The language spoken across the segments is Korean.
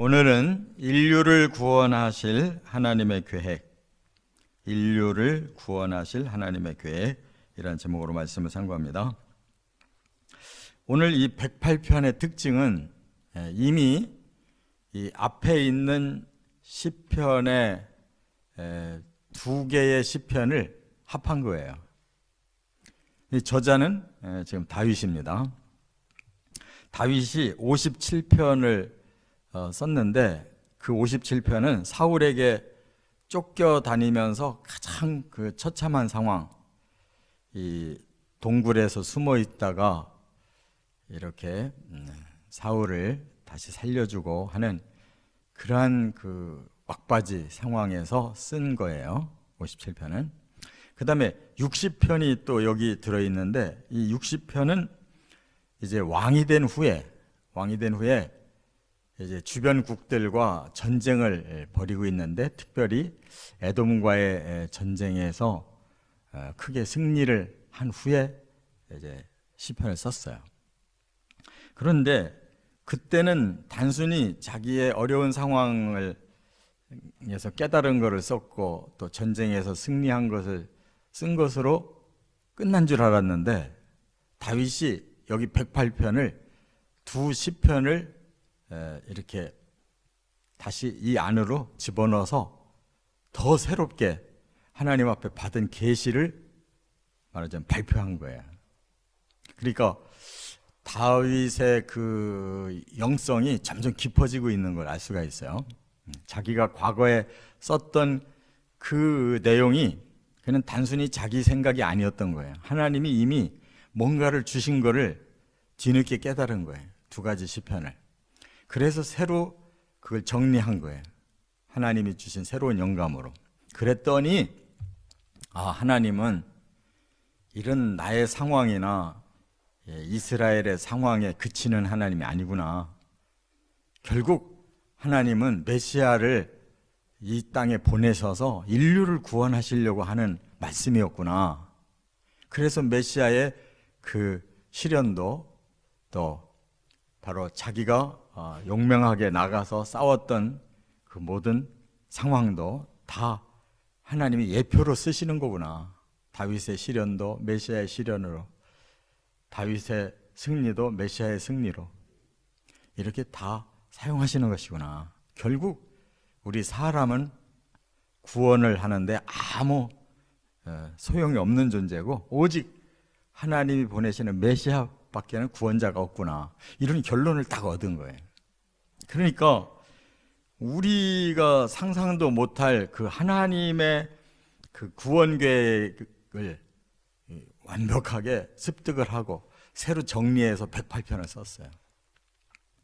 오늘은 인류를 구원하실 하나님의 계획, 인류를 구원하실 하나님의 계획이라는 제목으로 말씀을 상고합니다. 오늘 이 108편의 특징은 이미 이 앞에 있는 시편의 두 개의 시편을 합한 거예요. 이 저자는 지금 다윗입니다. 다윗이 57편을 썼는데 그 57편은 사울에게 쫓겨다니면서 가장 그 처참한 상황, 이 동굴에서 숨어 있다가 이렇게 사울을 다시 살려주고 하는 그러한 그 막바지 상황에서 쓴 거예요. 57편은. 그 다음에 60편이 또 여기 들어있는데 이 60편은 이제 왕이 된 후에 이제 주변 국들과 전쟁을 벌이고 있는데 특별히 에돔과의 전쟁에서 크게 승리를 한 후에 이제 시편을 썼어요. 그런데 그때는 단순히 자기의 어려운 상황을 에서 깨달은 것을 썼고 또 전쟁에서 승리한 것을 쓴 것으로 끝난 줄 알았는데 다윗이 여기 108편을 두 시편을 이렇게 다시 이 안으로 집어넣어서 더 새롭게 하나님 앞에 받은 계시를 말하자면 발표한 거예요. 그러니까 다윗의 그 영성이 점점 깊어지고 있는 걸 알 수가 있어요. 자기가 과거에 썼던 그 내용이 그냥 단순히 자기 생각이 아니었던 거예요. 하나님이 이미 뭔가를 주신 거를 뒤늦게 깨달은 거예요. 두 가지 시편을. 그래서 새로 그걸 정리한 거예요. 하나님이 주신 새로운 영감으로. 그랬더니 하나님은 이런 나의 상황이나 이스라엘의 상황에 그치는 하나님이 아니구나. 결국 하나님은 메시아를 이 땅에 보내셔서 인류를 구원하시려고 하는 말씀이었구나. 그래서 메시아의 그 시련도 또 바로 자기가 용맹하게 나가서 싸웠던 그 모든 상황도 다 하나님이 예표로 쓰시는 거구나. 다윗의 시련도 메시아의 시련으로, 다윗의 승리도 메시아의 승리로 이렇게 다 사용하시는 것이구나. 결국 우리 사람은 구원을 하는데 아무 소용이 없는 존재고 오직 하나님이 보내시는 메시아밖에는 구원자가 없구나. 이런 결론을 딱 얻은 거예요. 그러니까 우리가 상상도 못할 그 하나님의 그 구원 계획을 완벽하게 습득을 하고 새로 정리해서 108편을 썼어요.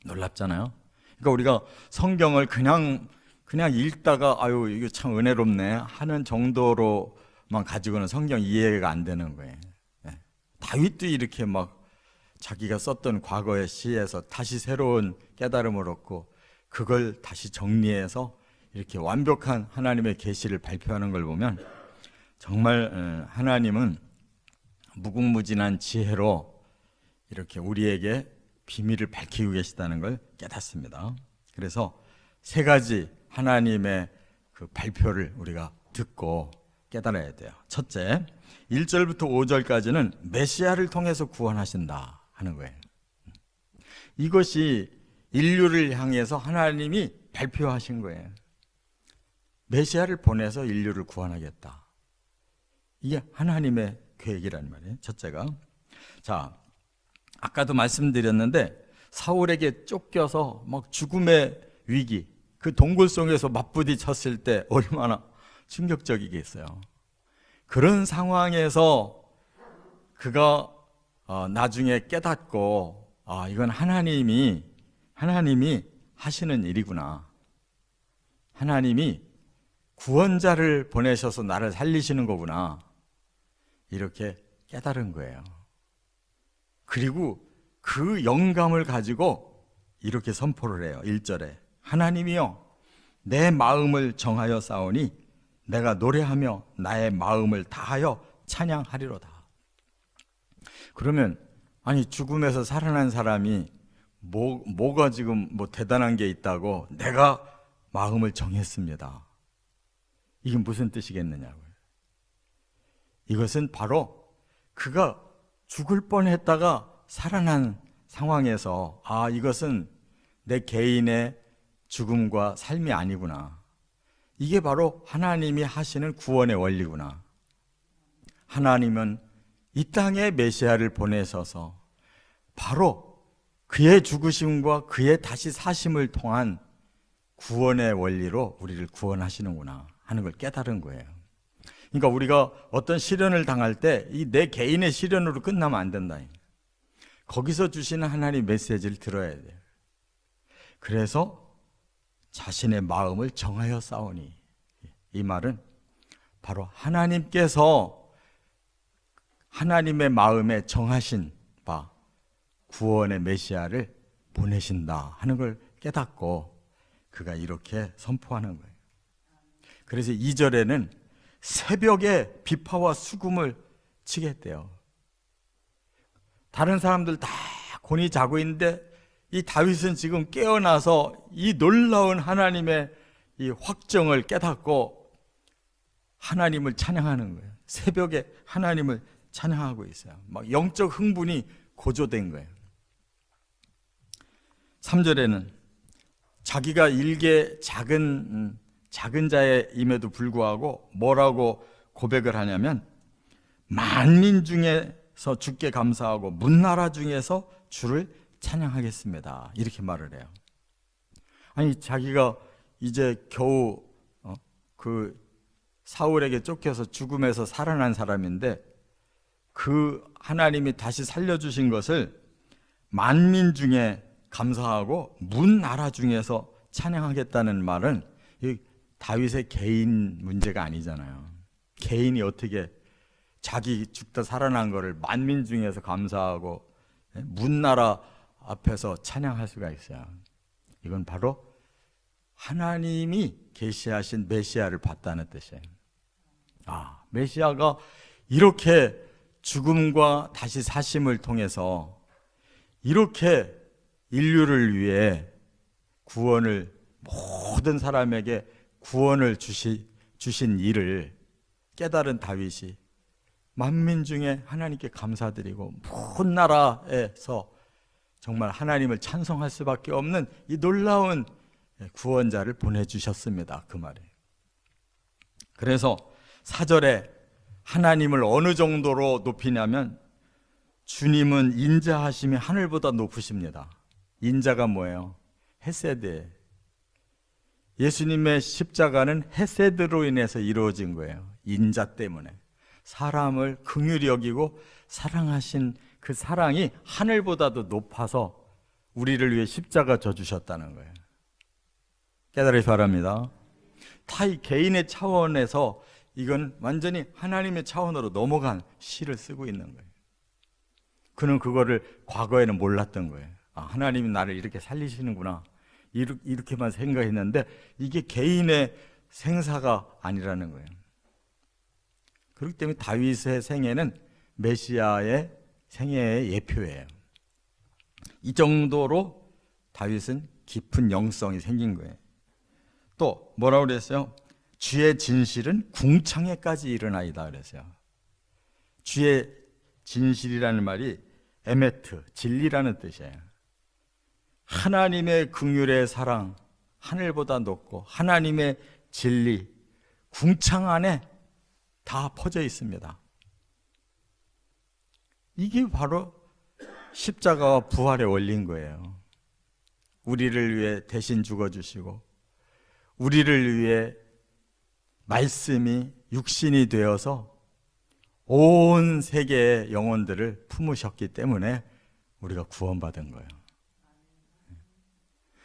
놀랍잖아요. 그러니까 우리가 성경을 그냥 읽다가 이거 참 은혜롭네 하는 정도로만 가지고는 성경 이해가 안 되는 거예요. 다윗도 이렇게 막 자기가 썼던 과거의 시에서 다시 새로운 깨달음을 얻고 그걸 다시 정리해서 이렇게 완벽한 하나님의 계시를 발표하는 걸 보면 정말 하나님은 무궁무진한 지혜로 이렇게 우리에게 비밀을 밝히고 계시다는 걸 깨닫습니다. 그래서 세 가지 하나님의 그 발표를 우리가 듣고 깨달아야 돼요. 첫째, 1절부터 5절까지는 메시아를 통해서 구원하신다 하는 거예요. 이것이 인류를 향해서 하나님이 발표하신 거예요. 메시아를 보내서 인류를 구원하겠다. 이게 하나님의 계획이라는 말이에요. 첫째가. 자, 아까도 말씀드렸는데 사울에게 쫓겨서 막 죽음의 위기, 그 동굴 속에서 맞부딪혔을 때 얼마나 충격적이겠어요. 그런 상황에서 그가 나중에 깨닫고 이건 하나님이 하시는 일이구나. 하나님이 구원자를 보내셔서 나를 살리시는 거구나. 이렇게 깨달은 거예요. 그리고 그 영감을 가지고 이렇게 선포를 해요. 1절에 하나님이여 내 마음을 정하여 싸우니 내가 노래하며 나의 마음을 다하여 찬양하리로다. 그러면 죽음에서 살아난 사람이 뭐가 지금 뭐 대단한 게 있다고 내가 마음을 정했습니다. 이게 무슨 뜻이겠느냐고요. 이것은 바로 그가 죽을 뻔했다가 살아난 상황에서 이것은 내 개인의 죽음과 삶이 아니구나. 이게 바로 하나님이 하시는 구원의 원리구나. 하나님은 이 땅에 메시아를 보내셔서 바로 그의 죽으심과 그의 다시 사심을 통한 구원의 원리로 우리를 구원하시는구나 하는 걸 깨달은 거예요. 그러니까 우리가 어떤 시련을 당할 때 이 내 개인의 시련으로 끝나면 안 된다. 거기서 주시는 하나님 메시지를 들어야 돼요. 그래서 자신의 마음을 정하여 싸우니, 이 말은 바로 하나님께서 하나님의 마음에 정하신 바 구원의 메시아를 보내신다 하는 걸 깨닫고 그가 이렇게 선포하는 거예요. 그래서 2절에는 새벽에 비파와 수금을 치겠대요. 다른 사람들 다 곤히 자고 있는데 이 다윗은 지금 깨어나서 이 놀라운 하나님의 이 확정을 깨닫고 하나님을 찬양하는 거예요. 새벽에 하나님을 찬양하고 있어요. 막 영적 흥분이 고조된 거예요. 3절에는 자기가 일개 작은 자임에도 불구하고 뭐라고 고백을 하냐면 만민 중에서 주께 감사하고 문나라 중에서 주를 찬양하겠습니다. 이렇게 말을 해요. 아니 자기가 이제 겨우 그 사울에게 쫓겨서 죽음에서 살아난 사람인데 그 하나님이 다시 살려주신 것을 만민 중에 감사하고 문나라 중에서 찬양하겠다는 말은 다윗의 개인 문제가 아니잖아요. 개인이 어떻게 자기 죽다 살아난 거를 만민 중에서 감사하고 문나라 앞에서 찬양할 수가 있어요. 이건 바로 하나님이 계시하신 메시아를 봤다는 뜻이에요. 메시아가 이렇게 죽음과 다시 사심을 통해서 이렇게 인류를 위해 구원을 모든 사람에게 구원을 주신 일을 깨달은 다윗이 만민 중에 하나님께 감사드리고 모든 나라에서 정말 하나님을 찬송할 수밖에 없는 이 놀라운 구원자를 보내주셨습니다. 그 말이에요. 그래서 4절에 하나님을 어느 정도로 높이냐면 주님은 인자하심이 하늘보다 높으십니다. 인자가 뭐예요? 헤세드. 예수님의 십자가는 헤세드로 인해서 이루어진 거예요. 인자 때문에. 사람을 긍휼히 여기고 사랑하신 그 사랑이 하늘보다도 높아서 우리를 위해 십자가 져주셨다는 거예요. 깨달으시 바랍니다. 타이 개인의 차원에서 이건 완전히 하나님의 차원으로 넘어간 시를 쓰고 있는 거예요. 그는 그거를 과거에는 몰랐던 거예요. 하나님이 나를 이렇게 살리시는구나 이렇게만 생각했는데 이게 개인의 생사가 아니라는 거예요. 그렇기 때문에 다윗의 생애는 메시아의 생애의 예표예요. 이 정도로 다윗은 깊은 영성이 생긴 거예요. 또 뭐라고 그랬어요? 주의 진실은 궁창에까지 일어나이다 그랬어요. 주의 진실이라는 말이 에메트, 진리라는 뜻이에요. 하나님의 긍휼의 사랑, 하늘보다 높고 하나님의 진리, 궁창 안에 다 퍼져 있습니다. 이게 바로 십자가와 부활의 원리인 거예요. 우리를 위해 대신 죽어주시고 우리를 위해 말씀이 육신이 되어서 온 세계의 영혼들을 품으셨기 때문에 우리가 구원받은 거예요.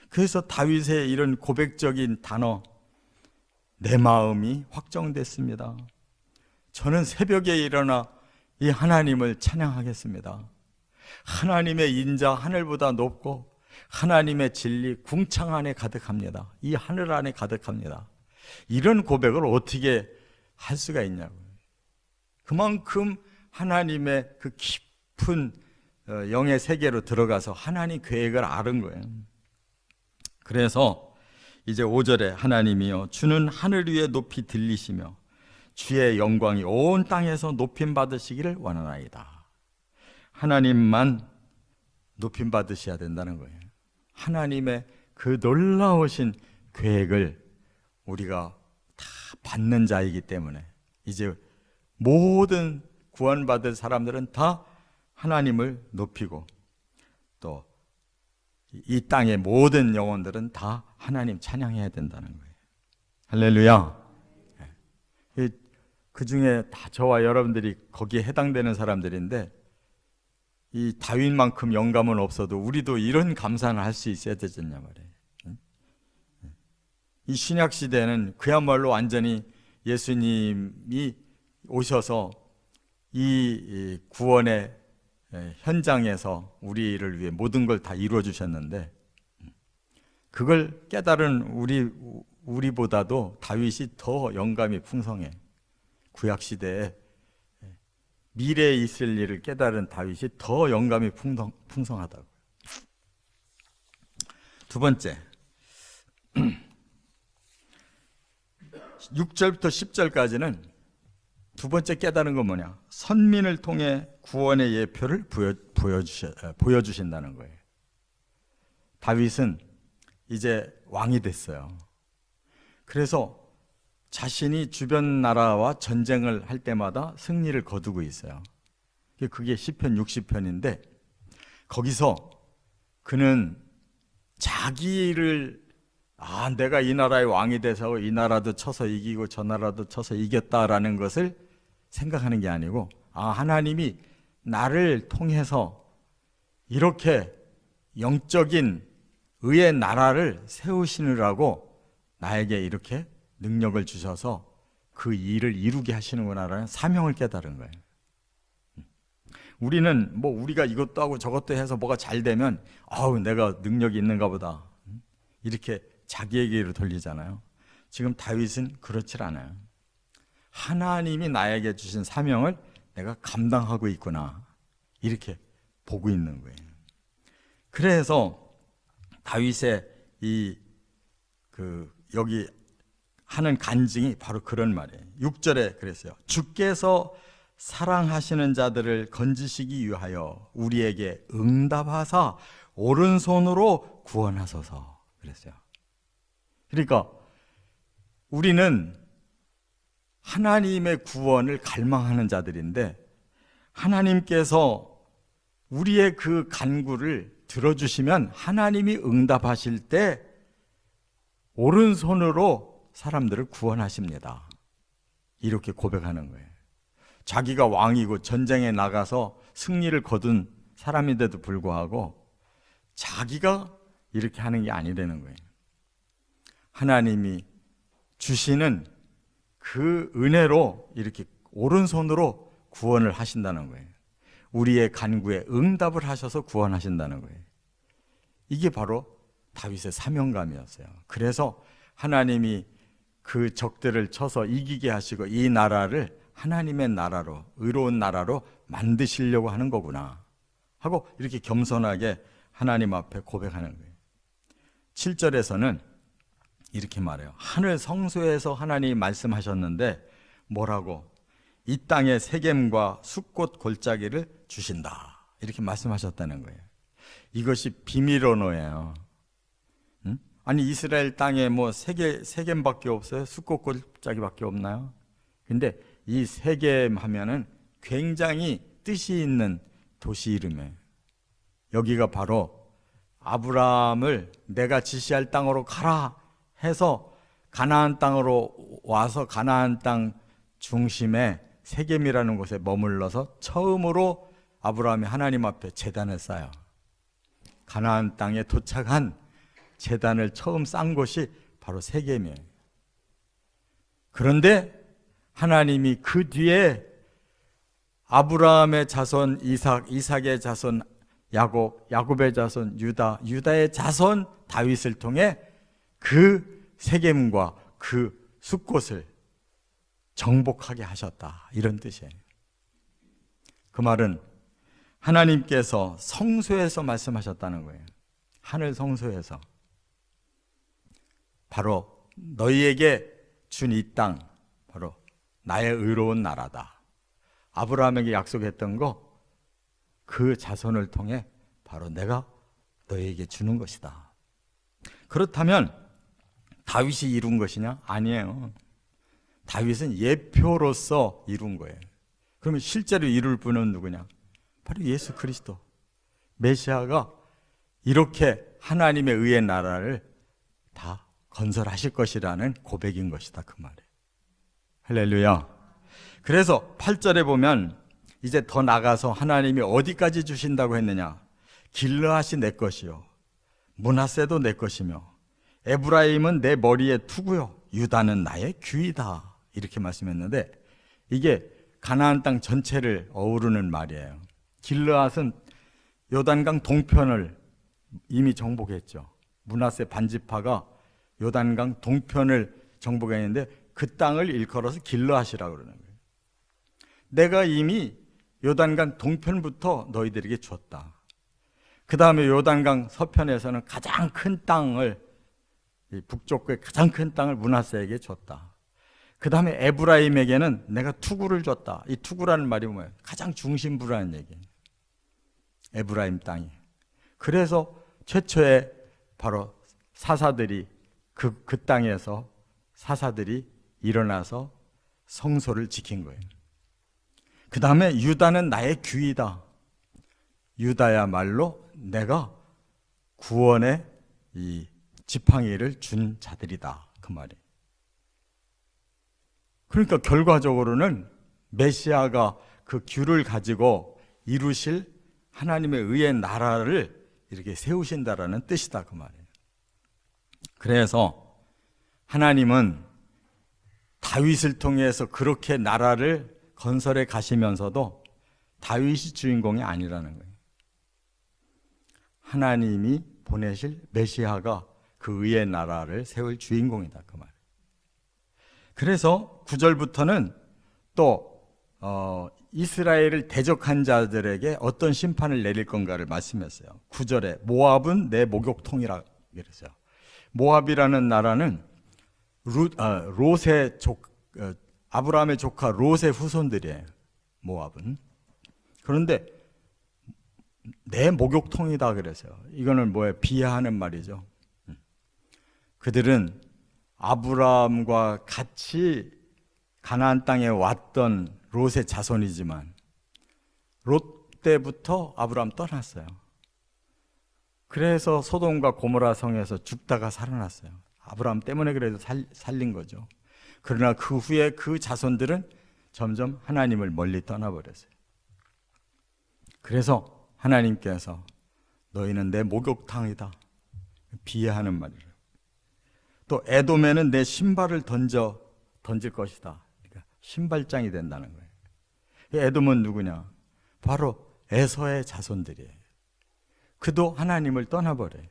그래서 다윗의 이런 고백적인 단어, 내 마음이 확정됐습니다. 저는 새벽에 일어나 이 하나님을 찬양하겠습니다. 하나님의 인자 하늘보다 높고 하나님의 진리 궁창 안에 가득합니다. 이 하늘 안에 가득합니다. 이런 고백을 어떻게 할 수가 있냐고요. 그만큼 하나님의 그 깊은 영의 세계로 들어가서 하나님 계획을 아는 거예요. 그래서 이제 5절에 하나님이여 주는 하늘 위에 높이 들리시며 주의 영광이 온 땅에서 높임 받으시기를 원하나이다. 하나님만 높임 받으셔야 된다는 거예요. 하나님의 그 놀라우신 계획을 우리가 다 받는 자이기 때문에 이제 모든 구원받을 사람들은 다 하나님을 높이고 또 이 땅의 모든 영혼들은 다 하나님 찬양해야 된다는 거예요. 할렐루야. 그 중에 다 저와 여러분들이 거기에 해당되는 사람들인데 이 다윗만큼 영감은 없어도 우리도 이런 감사는 할 수 있어야 되잖냐 말이에요. 이 신약 시대는 그야말로 완전히 예수님이 오셔서 이 구원의 현장에서 우리를 위해 모든 걸 다 이루어 주셨는데 그걸 깨달은 우리보다도 다윗이 더 영감이 풍성해. 구약 시대에 미래에 있을 일을 깨달은 다윗이 더 영감이 풍성하다고. 두 번째, 6절부터 10절까지는 두 번째 깨달은 건 뭐냐? 선민을 통해 구원의 예표를 보여주신다는 거예요. 다윗은 이제 왕이 됐어요. 그래서 자신이 주변 나라와 전쟁을 할 때마다 승리를 거두고 있어요. 그게 시편 60편인데 거기서 그는 자기를 내가 이 나라의 왕이 돼서 이 나라도 쳐서 이기고 저 나라도 쳐서 이겼다라는 것을 생각하는 게 아니고 하나님이 나를 통해서 이렇게 영적인 의의 나라를 세우시느라고 나에게 이렇게 능력을 주셔서 그 일을 이루게 하시는구나라는 사명을 깨달은 거예요. 우리는 우리가 이것도 하고 저것도 해서 뭐가 잘 되면 내가 능력이 있는가 보다 이렇게 자기에게로 돌리잖아요. 지금 다윗은 그렇지 않아요. 하나님이 나에게 주신 사명을 내가 감당하고 있구나 이렇게 보고 있는 거예요. 그래서 다윗의 여기 하는 간증이 바로 그런 말이에요. 6절에 그랬어요. 주께서 사랑하시는 자들을 건지시기 위하여 우리에게 응답하사 오른손으로 구원하소서 그랬어요. 그러니까 우리는 하나님의 구원을 갈망하는 자들인데 하나님께서 우리의 그 간구를 들어주시면 하나님이 응답하실 때 오른손으로 사람들을 구원하십니다. 이렇게 고백하는 거예요. 자기가 왕이고 전쟁에 나가서 승리를 거둔 사람인데도 불구하고 자기가 이렇게 하는 게 아니라는 거예요. 하나님이 주시는 그 은혜로 이렇게 오른손으로 구원을 하신다는 거예요. 우리의 간구에 응답을 하셔서 구원하신다는 거예요. 이게 바로 다윗의 사명감이었어요. 그래서 하나님이 그 적들을 쳐서 이기게 하시고 이 나라를 하나님의 나라로, 의로운 나라로 만드시려고 하는 거구나 하고 이렇게 겸손하게 하나님 앞에 고백하는 거예요. 7절에서는 이렇게 말해요. 하늘 성소에서 하나님이 말씀하셨는데 뭐라고? 이 땅에 세겜과 숫꽃 골짜기를 주신다 이렇게 말씀하셨다는 거예요. 이것이 비밀 언어예요. 아니 이스라엘 땅에 세겜밖에 없어요? 숫꽃 골짜기밖에 없나요? 근데 이 세겜 하면은 굉장히 뜻이 있는 도시 이름이에요. 여기가 바로 아브라함을 내가 지시할 땅으로 가라 해서 가나안 땅으로 와서 가나안 땅 중심에 세겜이라는 곳에 머물러서 처음으로 아브라함이 하나님 앞에 제단을 쌓아요. 가나안 땅에 도착한 제단을 처음 쌓은 곳이 바로 세겜이에요. 그런데 하나님이 그 뒤에 아브라함의 자손 이삭, 이삭의 자손 야곱, 야곱의 자손 유다, 유다의 자손 다윗을 통해 그 세겜과 그 숫곳을 정복하게 하셨다 이런 뜻이에요. 그 말은 하나님께서 성소에서 말씀하셨다는 거예요. 하늘 성소에서. 바로 너희에게 준 이 땅, 바로 나의 의로운 나라다. 아브라함에게 약속했던 거, 그 자손을 통해 바로 내가 너희에게 주는 것이다. 그렇다면 다윗이 이룬 것이냐? 아니에요. 다윗은 예표로서 이룬 거예요. 그러면 실제로 이룰 분은 누구냐? 바로 예수 그리스도. 메시아가 이렇게 하나님의 의의 나라를 다 건설하실 것이라는 고백인 것이다, 그 말이에요. 할렐루야. 그래서 8절에 보면 이제 더 나가서 하나님이 어디까지 주신다고 했느냐? 길르앗이 내 것이요, 므낫세도 내 것이며, 에브라임은 내 머리의 투구요, 유다는 나의 귀이다. 이렇게 말씀했는데, 이게 가나안 땅 전체를 어우르는 말이에요. 길르앗은 요단강 동편을 이미 정복했죠. 므낫세 반지파가 요단강 동편을 정복했는데 그 땅을 일컬어서 길르앗이라고 그러는 거예요. 내가 이미 요단강 동편부터 너희들에게 줬다. 그 다음에 요단강 서편에서는 가장 큰 땅을, 북쪽의 가장 큰 땅을 므낫세에게 줬다. 그 다음에 에브라임에게는 내가 투구를 줬다. 이 투구라는 말이 뭐예요? 가장 중심부라는 얘기예요. 에브라임 땅이. 그래서 최초에 바로 사사들이 그 땅에서 사사들이 일어나서 성소를 지킨 거예요. 그 다음에 유다는 나의 귀이다. 유다야말로 내가 구원의 이 지팡이를 준 자들이다, 그 말이에요. 그러니까 결과적으로는 메시아가 그 규를 가지고 이루실 하나님의 의의 나라를 이렇게 세우신다라는 뜻이다, 그 말이에요. 그래서 하나님은 다윗을 통해서 그렇게 나라를 건설해 가시면서도 다윗이 주인공이 아니라는 거예요. 하나님이 보내실 메시아가 그 의의 나라를 세울 주인공이다, 그 말이에요. 그래서 9절부터는 또 이스라엘을 대적한 자들에게 어떤 심판을 내릴 건가를 말씀했어요. 9절에 모압은 내 목욕통이라 그랬어요. 모압이라는 나라는 아브라함의 조카 롯의 후손들이에요. 모압은. 그런데 내 목욕통이다 그랬어요. 이거는 뭐예요? 비하하는 말이죠. 그들은 아브라함과 같이 가나안 땅에 왔던 롯의 자손이지만 롯 때부터 아브라함 떠났어요. 그래서 소돔과 고모라 성에서 죽다가 살아났어요. 아브라함 때문에 그래도 살린 거죠. 그러나 그 후에 그 자손들은 점점 하나님을 멀리 떠나버렸어요. 그래서 하나님께서 너희는 내 목욕탕이다, 비하하는 말이에요. 또 에돔에는 내 신발을 던질 것이다. 그러니까 신발장이 된다는 거예요. 에돔은 누구냐? 바로 에서의 자손들이에요. 그도 하나님을 떠나버려요.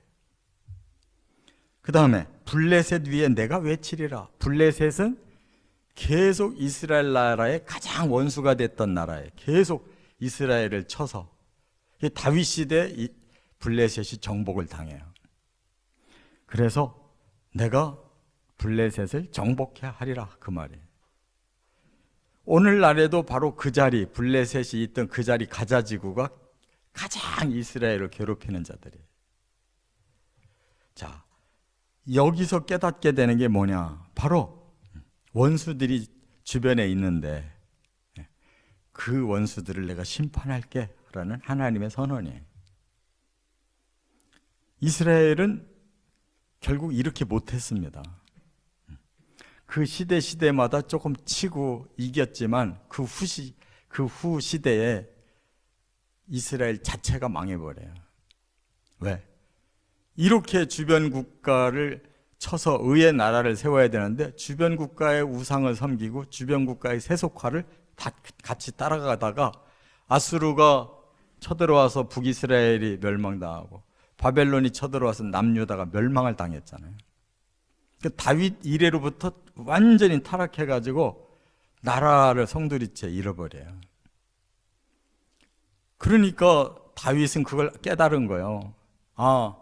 그 다음에 블레셋 위에 내가 외치리라. 블레셋은 계속 이스라엘 나라의 가장 원수가 됐던 나라예요. 계속 이스라엘을 쳐서 다윗 시대 블레셋이 정복을 당해요. 그래서 내가 블레셋을 정복해 하리라, 그 말이에요. 오늘날에도 바로 그 자리, 블레셋이 있던 그 자리 가자지구가 가장 이스라엘을 괴롭히는 자들이에요. 자, 여기서 깨닫게 되는 게 뭐냐? 바로 원수들이 주변에 있는데 그 원수들을 내가 심판할게 라는 하나님의 선언이에요. 이스라엘은 결국 이렇게 못했습니다. 그 시대마다 조금 치고 이겼지만 그 후 시대에 이스라엘 자체가 망해버려요. 왜? 이렇게 주변 국가를 쳐서 의의 나라를 세워야 되는데 주변 국가의 우상을 섬기고 주변 국가의 세속화를 다 같이 따라가다가 아수르가 쳐들어와서 북이스라엘이 멸망당하고 바벨론이 쳐들어와서 남유다가 멸망을 당했잖아요. 다윗 이래로부터 완전히 타락해가지고 나라를 성두리째 잃어버려요. 그러니까 다윗은 그걸 깨달은 거예요. 아,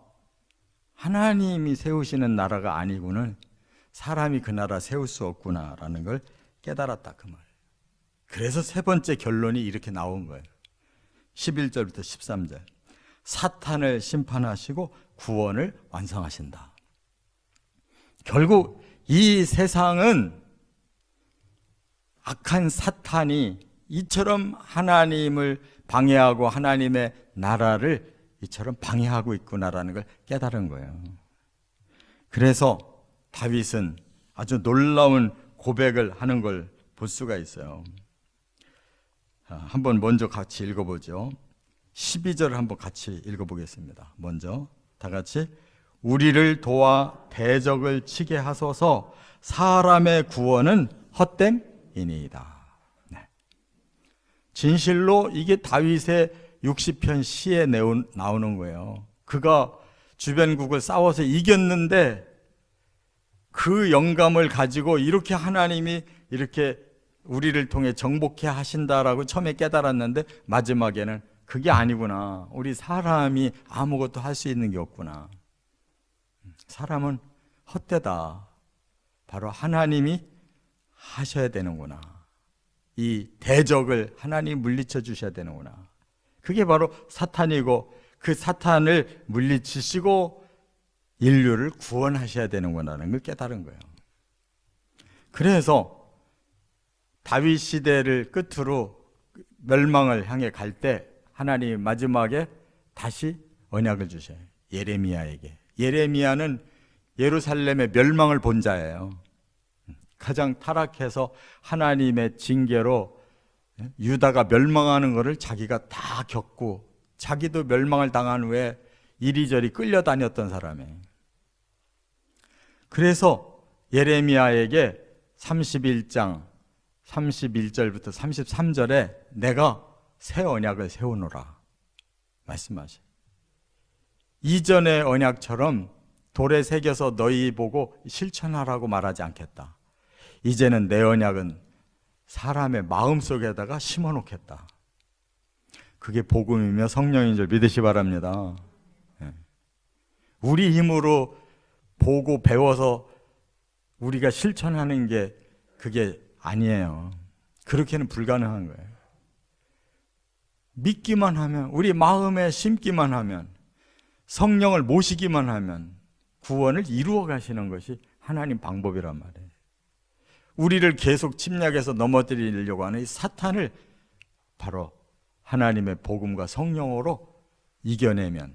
하나님이 세우시는 나라가 아니고는 사람이 그 나라 세울 수 없구나라는 걸 깨달았다 그 말. 그래서 세 번째 결론이 이렇게 나온 거예요. 11절부터 13절. 사탄을 심판하시고 구원을 완성하신다. 결국 이 세상은 악한 사탄이 이처럼 하나님을 방해하고 하나님의 나라를 이처럼 방해하고 있구나라는 걸 깨달은 거예요. 그래서 다윗은 아주 놀라운 고백을 하는 걸 볼 수가 있어요. 한번 먼저 같이 읽어보죠. 12절을 한번 같이 읽어보겠습니다. 먼저 다 같이 우리를 도와 대적을 치게 하소서 사람의 구원은 헛됨이니이다. 네. 진실로 이게 다윗의 60편 시에 나오는 거예요. 그가 주변국을 싸워서 이겼는데 그 영감을 가지고 이렇게 하나님이 이렇게 우리를 통해 정복해 하신다라고 처음에 깨달았는데 마지막에는 그게 아니구나. 우리 사람이 아무것도 할 수 있는 게 없구나. 사람은 헛되다. 바로 하나님이 하셔야 되는구나. 이 대적을 하나님이 물리쳐 주셔야 되는구나. 그게 바로 사탄이고 그 사탄을 물리치시고 인류를 구원하셔야 되는구나라는 걸 깨달은 거예요. 그래서 다윗 시대를 끝으로 멸망을 향해 갈 때 하나님이 마지막에 다시 언약을 주셔요. 예레미야에게. 예레미야는 예루살렘의 멸망을 본 자예요. 가장 타락해서 하나님의 징계로 유다가 멸망하는 것을 자기가 다 겪고 자기도 멸망을 당한 후에 이리저리 끌려다녔던 사람이에요. 그래서 예레미야에게 31장 31절부터 33절에 내가 새 언약을 세우노라 말씀하셔요. 이전의 언약처럼 돌에 새겨서 너희 보고 실천하라고 말하지 않겠다. 이제는 내 언약은 사람의 마음속에다가 심어놓겠다. 그게 복음이며 성령인 줄 믿으시 바랍니다. 우리 힘으로 보고 배워서 우리가 실천하는 게 그게 아니에요. 그렇게는 불가능한 거예요. 믿기만 하면, 우리 마음에 심기만 하면, 성령을 모시기만 하면 구원을 이루어 가시는 것이 하나님 방법이란 말이에요. 우리를 계속 침략해서 넘어뜨리려고 하는 이 사탄을 바로 하나님의 복음과 성령으로 이겨내면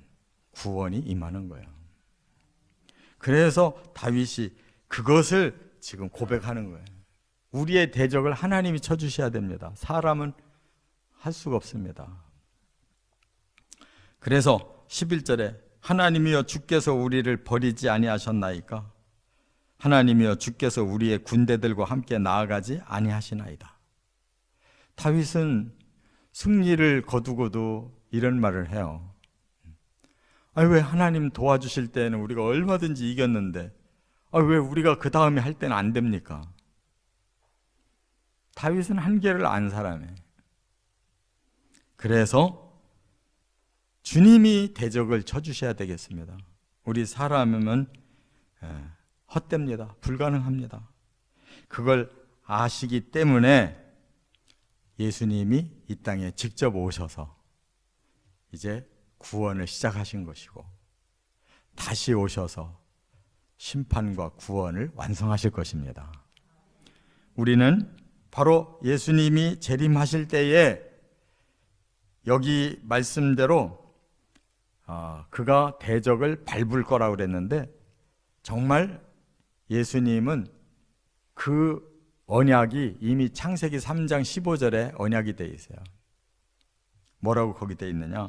구원이 임하는 거예요. 그래서 다윗이 그것을 지금 고백하는 거예요. 우리의 대적을 하나님이 쳐주셔야 됩니다. 사람은 할 수가 없습니다. 그래서 11절에 하나님이여 주께서 우리를 버리지 아니하셨나이까? 하나님이여 주께서 우리의 군대들과 함께 나아가지 아니하시나이다. 다윗은 승리를 거두고도 이런 말을 해요. 아니, 왜 하나님 도와주실 때는 우리가 얼마든지 이겼는데 왜 우리가 그 다음에 할 때는 안 됩니까? 다윗은 한계를 안 사람이에요. 그래서 주님이 대적을 쳐주셔야 되겠습니다. 우리 사람은 헛됩니다. 불가능합니다. 그걸 아시기 때문에 예수님이 이 땅에 직접 오셔서 이제 구원을 시작하신 것이고 다시 오셔서 심판과 구원을 완성하실 것입니다. 우리는 바로 예수님이 재림하실 때에 여기 말씀대로 그가 대적을 밟을 거라고 그랬는데 정말 예수님은 그 언약이 이미 창세기 3장 15절에 언약이 되어 있어요. 뭐라고 거기 되어 있느냐?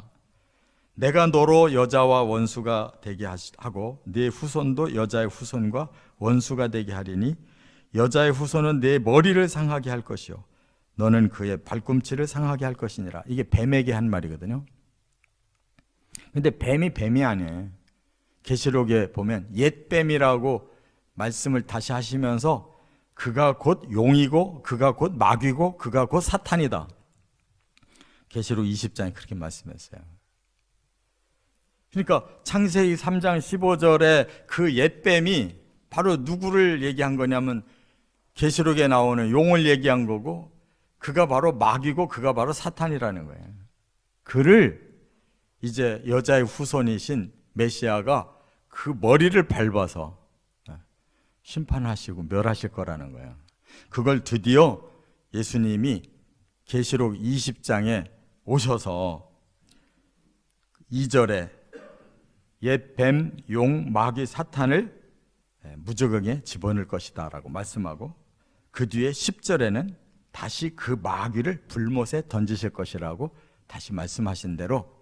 내가 너로 여자와 원수가 되게 하고 네 후손도 여자의 후손과 원수가 되게 하리니 여자의 후손은 네 머리를 상하게 할 것이요 너는 그의 발꿈치를 상하게 할 것이니라. 이게 뱀에게 한 말이거든요. 근데 뱀이 아니에요. 계시록에 보면 옛뱀이라고 말씀을 다시 하시면서 그가 곧 용이고 그가 곧 마귀고 그가 곧 사탄이다. 계시록 20장에 그렇게 말씀했어요. 그러니까 창세기 3장 15절에 그 옛뱀이 바로 누구를 얘기한 거냐면 계시록에 나오는 용을 얘기한 거고, 그가 바로 마귀고 그가 바로 사탄이라는 거예요. 그를 이제 여자의 후손이신 메시아가 그 머리를 밟아서 심판하시고 멸하실 거라는 거예요. 그걸 드디어 예수님이 계시록 20장에 오셔서 2절에 옛 뱀, 용, 마귀, 사탄을 무저갱에 집어넣을 것이다 라고 말씀하고, 그 뒤에 10절에는 다시 그 마귀를 불못에 던지실 것이라고 다시 말씀하신 대로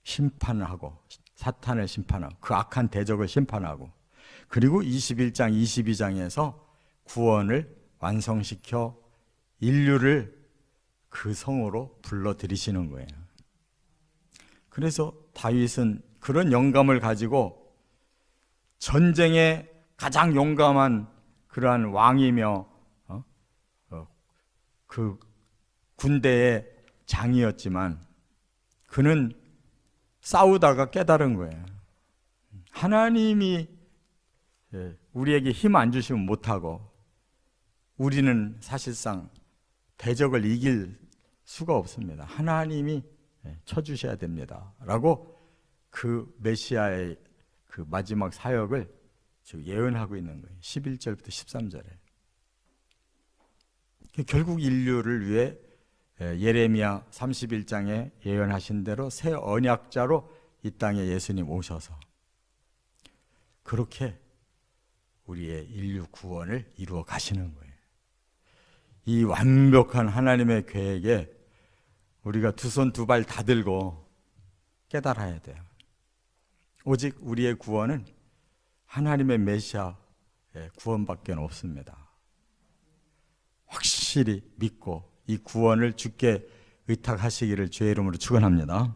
심판을 하고, 사탄을 심판하고 그 악한 대적을 심판하고, 그리고 21장 22장에서 구원을 완성시켜 인류를 그 성으로 불러들이시는 거예요. 그래서 다윗은 그런 영감을 가지고 전쟁에 가장 용감한 그러한 왕이며 그 군대의 장이었지만, 그는 싸우다가 깨달은 거예요. 하나님이 우리에게 힘 안 주시면 못하고, 우리는 사실상 대적을 이길 수가 없습니다. 하나님이 쳐주셔야 됩니다 라고 그 메시아의 그 마지막 사역을 지금 예언하고 있는 거예요. 11절부터 13절에. 결국 인류를 위해 예레미야 31장에 예언하신 대로 새 언약자로 이 땅에 예수님 오셔서 그렇게 우리의 인류 구원을 이루어 가시는 거예요. 이 완벽한 하나님의 계획에 우리가 두 손 두 발 다 들고 깨달아야 돼요. 오직 우리의 구원은 하나님의 메시아의 구원밖에 없습니다. 확실히 믿고 이 구원을 주께 의탁하시기를 주의 이름으로 축원합니다.